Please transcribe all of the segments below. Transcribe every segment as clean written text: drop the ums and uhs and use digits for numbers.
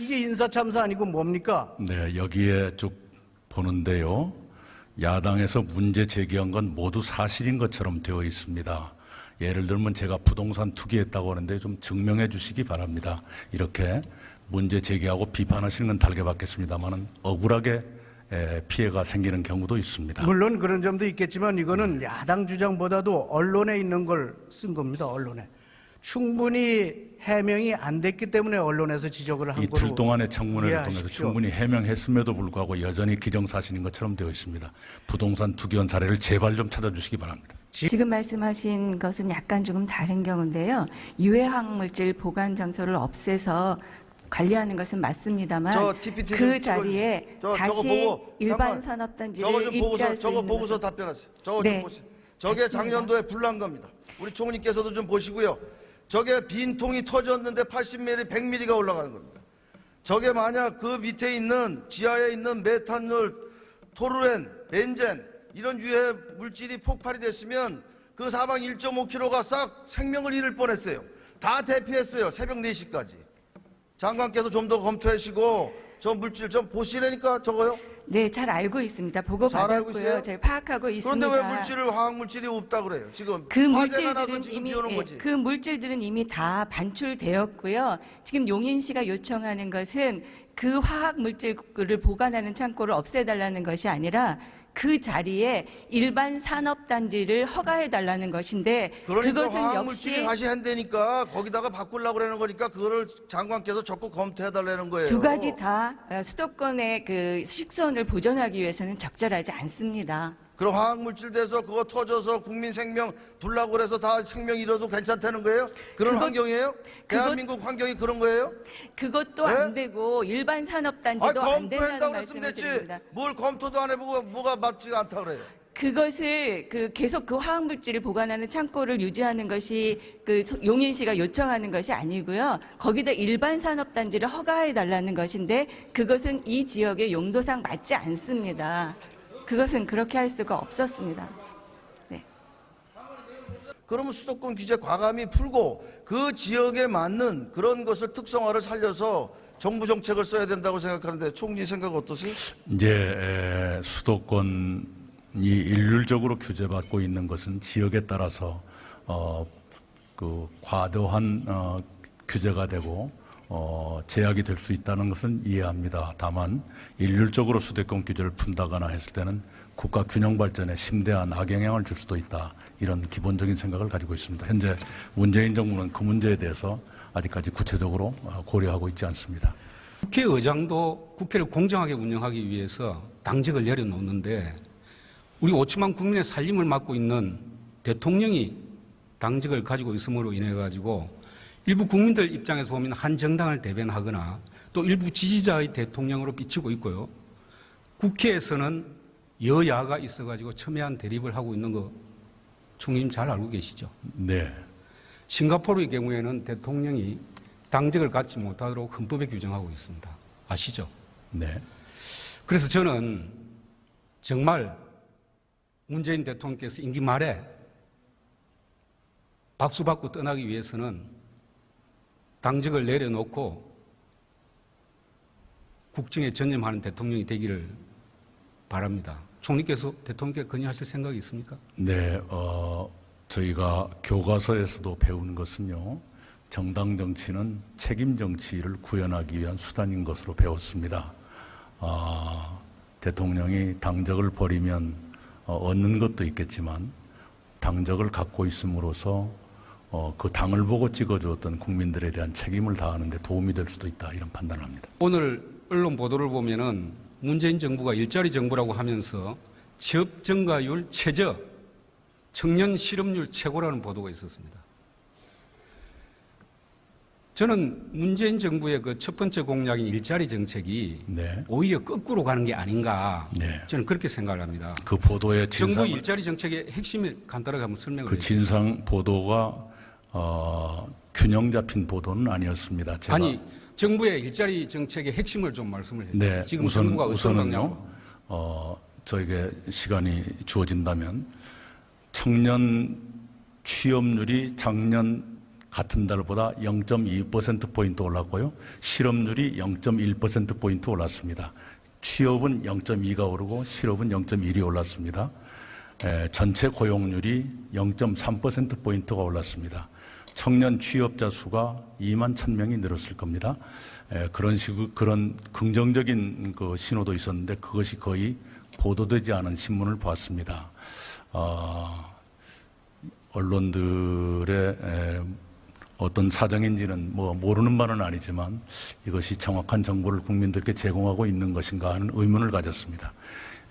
이게 인사참사 아니고 뭡니까? 네, 여기에 쭉 보는데요. 야당에서 문제 제기한 건 모두 사실인 것처럼 되어 있습니다. 예를 들면 제가 부동산 투기했다고 하는데 좀 증명해 주시기 바랍니다. 이렇게 문제 제기하고 비판하시는 건 달게 받겠습니다만은 억울하게 피해가 생기는 경우도 있습니다. 물론 그런 점도 있겠지만 이거는 야당 주장보다도 언론에 있는 걸 쓴 겁니다. 언론에. 충분히 해명이 안 됐기 때문에 언론에서 지적을 한 거로 이틀 동안의 청문회를 통해서 이해하십시오. 충분히 해명했음에도 불구하고 여전히 기정사실인 것처럼 되어 있습니다. 부동산 투기한 사례를 제발 좀 찾아주시기 바랍니다. 지금 말씀하신 것은 약간 조금 다른 경우인데요. 유해화학물질 보관 장소를 없애서 관리하는 것은 맞습니다만 그 자리에 다시 일반 산업단지를 입지할 수 저거 있는 보고서 것은 답변하세요. 저거 네, 좀 보세요. 저게 맞습니다. 작년도에 불난 겁니다. 우리 총리께서도 좀 보시고요. 저게 빈 통이 터졌는데 80mm, 100mm가 올라가는 겁니다. 저게 만약 그 밑에 있는 지하에 있는 메탄올, 토루렌, 벤젠 이런 유해 물질이 폭발이 됐으면 그 사방 1.5km가 싹 생명을 잃을 뻔했어요. 다 대피했어요. 새벽 4시까지. 장관께서 좀 더 검토하시고 저 물질 좀 보시라니까 저거요. 네, 잘 알고 있습니다. 보고 잘 알고 받았고요. 있어요? 제가 파악하고 있습니다. 그런데 왜 화학 물질이 없다 그래요? 지금 그 화재가 나서 물질들은 지금 이미 비오는 거지. 그 물질들은 이미 다 반출되었고요. 지금 용인 씨가 요청하는 것은 그 화학 물질을 보관하는 창고를 없애달라는 것이 아니라 그 자리에 일반 산업단지를 허가해달라는 것인데 그러니까 그것은 화학 역시 물질이 다시 한다니까 거기다가 바꾸려고 그러는 거니까 그거를 장관께서 적극 검토해달라는 거예요. 두 가지 다 수도권의 그 식수원을 보존하기 위해서는 적절하지 않습니다. 그럼 화학 물질 돼서 그거 터져서 국민 생명 불나고 그래서 다 생명 잃어도 괜찮다는 거예요? 그런 환경이에요? 대한민국 환경이 그런 거예요? 그것도 네? 안 되고 일반 산업단지도 안 된다는 검토한다고 말씀을 그랬으면 드립니다. 됐지. 뭘 검토도 안 해보고 뭐가 맞지 않다 그래요? 그것을 계속 그 화학물질을 보관하는 창고를 유지하는 것이 용인시가 요청하는 것이 아니고요. 거기다 일반 산업단지를 허가해 달라는 것인데 그것은 이 지역의 용도상 맞지 않습니다. 그것은 그렇게 할 수가 없었습니다. 네. 그러면 수도권 규제 과감히 풀고 그 지역에 맞는 그런 것을 특성화를 살려서 정부 정책을 써야 된다고 생각하는데 총리 생각 어떠세요? 이제 수도권이 일률적으로 규제받고 있는 것은 지역에 따라서 그 과도한 규제가 되고 제약이 될 수 있다는 것은 이해합니다. 다만 일률적으로 수도권 규제를 푼다거나 했을 때는 국가 균형 발전에 심대한 악영향을 줄 수도 있다. 이런 기본적인 생각을 가지고 있습니다. 현재 문재인 정부는 그 문제에 대해서 아직까지 구체적으로 고려하고 있지 않습니다. 국회의장도 국회를 공정하게 운영하기 위해서 당직을 내려놓는데 우리 5천만 국민의 살림을 맡고 있는 대통령이 당직을 가지고 있음으로 인해 가지고 일부 국민들 입장에서 보면 한 정당을 대변하거나 또 일부 지지자의 대통령으로 비치고 있고요. 국회에서는 여야가 있어가지고 첨예한 대립을 하고 있는 거 총리님 잘 알고 계시죠? 네. 싱가포르의 경우에는 대통령이 당직을 갖지 못하도록 헌법에 규정하고 있습니다. 아시죠? 네. 그래서 저는 정말 문재인 대통령께서 임기 말에 박수 받고 떠나기 위해서는 당직을 내려놓고 국정에 전념하는 대통령이 되기를 바랍니다. 총리께서 대통령께 건의하실 생각이 있습니까? 네, 저희가 교과서에서도 배운 것은요, 정당 정치는 책임 정치를 구현하기 위한 수단인 것으로 배웠습니다. 대통령이 당적을 버리면 얻는 것도 있겠지만 당적을 갖고 있음으로써 그 당을 보고 찍어주었던 국민들에 대한 책임을 다하는 데 도움이 될 수도 있다, 이런 판단을 합니다. 오늘 언론 보도를 보면은 문재인 정부가 일자리 정부라고 하면서 취업 증가율 최저, 청년 실업률 최고라는 보도가 있었습니다. 저는 문재인 정부의 그 첫 번째 공약인 일자리 정책이 네. 오히려 거꾸로 가는 게 아닌가, 네. 저는 그렇게 생각을 합니다. 그 보도의 정부 진상, 일자리 정책의 핵심을 간단하게 한번 설명을 그 해주세요. 진상 보도가 균형 잡힌 보도는 아니었습니다. 제가 아니, 정부의 일자리 정책의 핵심을 좀 말씀을 해주세요. 네, 지금 정부가 어떤 방향으로? 우선은요, 저에게 시간이 주어진다면 청년 취업률이 작년 같은 달보다 0.2%포인트 올랐고요. 실업률이 0.1%포인트 올랐습니다. 취업은 0.2가 오르고 실업은 0.1이 올랐습니다. 전체 고용률이 0.3%포인트가 올랐습니다. 청년 취업자 수가 2만 1,000명이 늘었을 겁니다. 그런 긍정적인 그 신호도 있었는데 그것이 거의 보도되지 않은 신문을 보았습니다. 언론들의 어떤 사정인지는 모르는 바는 아니지만 이것이 정확한 정보를 국민들께 제공하고 있는 것인가 하는 의문을 가졌습니다.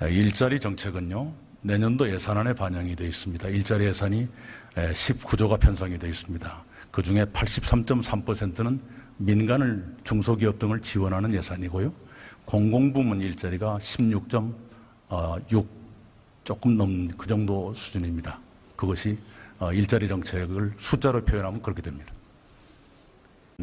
일자리 정책은요, 내년도 예산안에 반영이 되어 있습니다. 일자리 예산이 19조가 편성이 되어 있습니다. 그 중에 83.3%는 민간을 중소기업 등을 지원하는 예산이고요. 공공부문 일자리가 16.6 조금 넘는 그 정도 수준입니다. 그것이 일자리 정책을 숫자로 표현하면 그렇게 됩니다.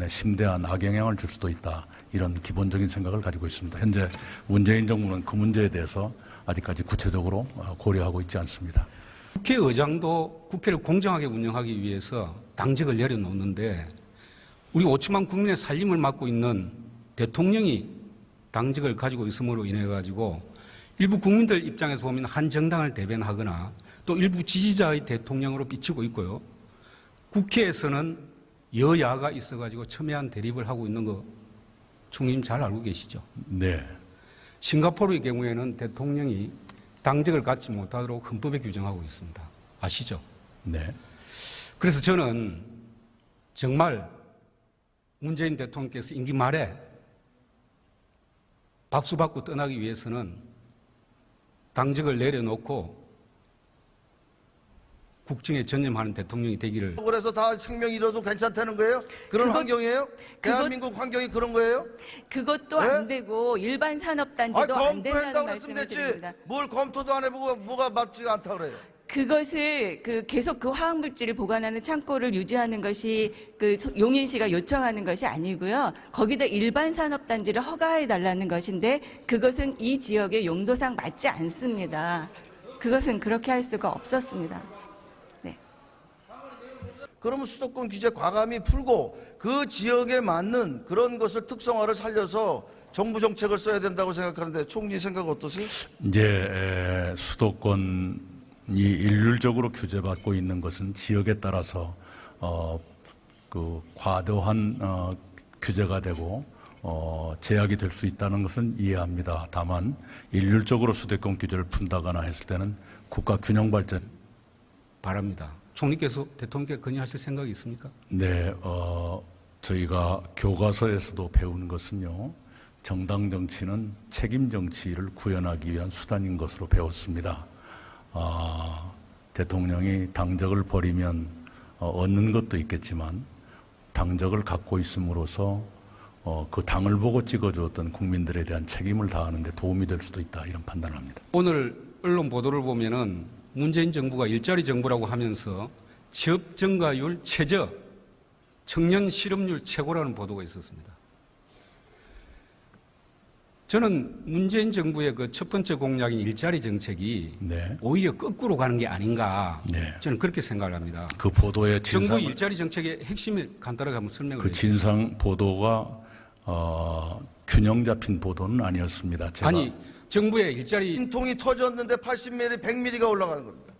심대한 악영향을 줄 수도 있다. 이런 기본적인 생각을 가지고 있습니다. 현재 문재인 정부는 그 문제에 대해서 아직까지 구체적으로 고려하고 있지 않습니다. 국회의장도 국회를 공정하게 운영하기 위해서 당직을 내려놓는데 우리 5천만 국민의 살림을 맡고 있는 대통령이 당직을 가지고 있음으로 인해 가지고 일부 국민들 입장에서 보면 한 정당을 대변하거나 또 일부 지지자의 대통령으로 비치고 있고요. 국회에서는 여야가 있어가지고 첨예한 대립을 하고 있는 거 총리님 잘 알고 계시죠? 네. 싱가포르의 경우에는 대통령이 당직을 갖지 못하도록 헌법에 규정하고 있습니다. 아시죠? 네. 그래서 저는 정말 문재인 대통령께서 임기 말에 박수 받고 떠나기 위해서는 당직을 내려놓고 국정에 전념하는 대통령이 되기를. 그래서 다 생명 잃어도 괜찮다는 거예요? 그런 환경이에요? 대한민국 환경이 그런 거예요? 그것도 네? 안 되고 일반 산업단지도 안 된다는 검토한다고 그랬으면 말씀을 됐지. 드립니다. 뭘 검토도 안 해보고 뭐가 맞지가 않다 그래요? 그것을 계속 그 화학물질을 보관하는 창고를 유지하는 것이 용인시가 요청하는 것이 아니고요. 거기다 일반 산업단지를 허가해 달라는 것인데 그것은 이 지역의 용도상 맞지 않습니다. 그것은 그렇게 할 수가 없었습니다. 네. 그러면 수도권 규제 과감히 풀고 그 지역에 맞는 그런 것을 특성화를 살려서 정부 정책을 써야 된다고 생각하는데 총리 생각 어떠세요? 이제 수도권이 일률적으로 규제받고 있는 것은 지역에 따라서 그 과도한 규제가 되고 제약이 될 수 있다는 것은 이해합니다. 다만 일률적으로 수도권 규제를 푼다거나 했을 때는 국가 균형 발전. 바랍니다. 총리께서 대통령께 건의하실 생각이 있습니까? 네, 저희가 교과서에서도 배우는 것은요, 정당 정치는 책임 정치를 구현하기 위한 수단인 것으로 배웠습니다. 대통령이 당적을 버리면 얻는 것도 있겠지만 당적을 갖고 있음으로써 그 당을 보고 찍어주었던 국민들에 대한 책임을 다하는 데 도움이 될 수도 있다, 이런 판단을 합니다. 오늘 언론 보도를 보면은 문재인 정부가 일자리 정부라고 하면서 취업 증가율 최저, 청년 실업률 최고라는 보도가 있었습니다. 저는 문재인 정부의 그 첫 번째 공약인 일자리 정책이 네. 오히려 거꾸로 가는 게 아닌가, 네. 저는 그렇게 생각을 합니다. 그 보도의 정부 진상, 일자리 정책의 핵심을 간단하게 한번 설명을 그 해주세요. 진상 보도가 균형 잡힌 보도는 아니었습니다. 제가 아니, 정부의 일자리 빈통이 터졌는데 80mm, 100mm가 올라가는 겁니다.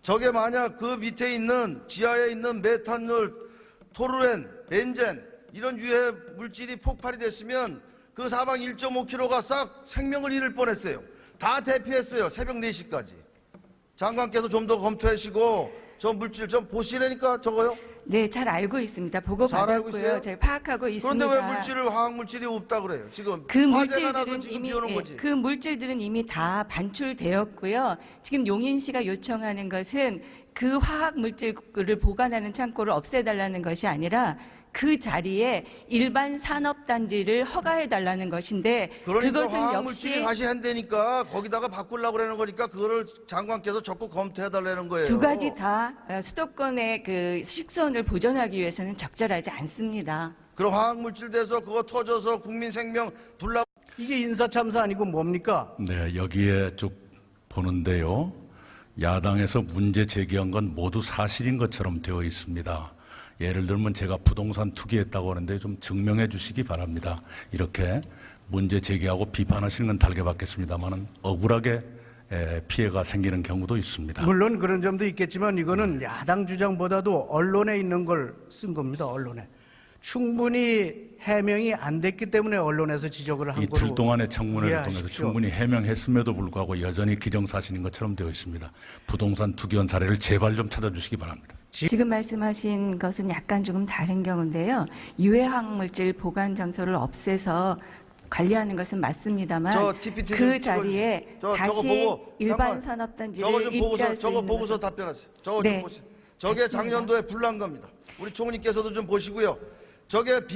저게 만약 그 밑에 있는 지하에 있는 메탄올, 토르엔, 벤젠 이런 유해 물질이 폭발이 됐으면 그 사방 1.5km가 싹 생명을 잃을 뻔했어요. 다 대피했어요. 새벽 4시까지. 장관께서 좀 더 검토하시고 저 물질 좀 보시라니까 저거요. 네, 잘 알고 있습니다. 보고 잘 알고 받았고요. 있어요? 잘 파악하고 있습니다. 그런데 왜 물질을 화학 물질이 없다 그래요? 지금 그 화재가 나서 물질들은 지금 이미 비오는 거지. 그 물질들은 이미 다 반출되었고요. 지금 용인시가 요청하는 것은 그 화학 물질을 보관하는 창고를 없애달라는 것이 아니라 그 자리에 일반 산업단지를 허가해 달라는 것인데 그러니까 그것은 화학 물질이 역시 다시 한다니까 거기다가 바꾸려고 그러는 거니까 그거를 장관께서 적극 검토해 달라는 거예요. 두 가지 다 수도권의 그 식수원을 보존하기 위해서는 적절하지 않습니다. 그럼 화학 물질 돼서 그거 터져서 국민 생명 불나. 이게 인사참사 아니고 뭡니까? 네, 여기에 쭉 보는데요. 야당에서 문제 제기한 건 모두 사실인 것처럼 되어 있습니다. 예를 들면 제가 부동산 투기했다고 하는데 좀 증명해 주시기 바랍니다. 이렇게 문제 제기하고 비판하시는 건 달게 받겠습니다만은 억울하게 피해가 생기는 경우도 있습니다. 물론 그런 점도 있겠지만 이거는 야당 주장보다도 언론에 있는 걸 쓴 겁니다. 언론에. 충분히 해명이 안 됐기 때문에 언론에서 지적을 한 거로 이틀 동안의 청문회를 통해서 이해하십시오. 충분히 해명했음에도 불구하고 여전히 기정사실인 것처럼 되어 있습니다. 부동산 투기원 사례를 제발 좀 찾아주시기 바랍니다. 지금 말씀하신 것은 약간 조금 다른 경우인데요. 유해 화학물질 보관 장소를 없애서 관리하는 것은 맞습니다만 저 TPT 그 좀 자리에 찍어주세요. 저거 다시 보고 일반 잠깐만. 산업단지를 저거 좀 보고서 입지할 수 저거 있는 보고서 것은 답변하세요. 저거 네. 좀 보세요. 저게 맞습니다. 작년도에 불난 겁니다. 우리 총리께서도 좀 보시고요. 저게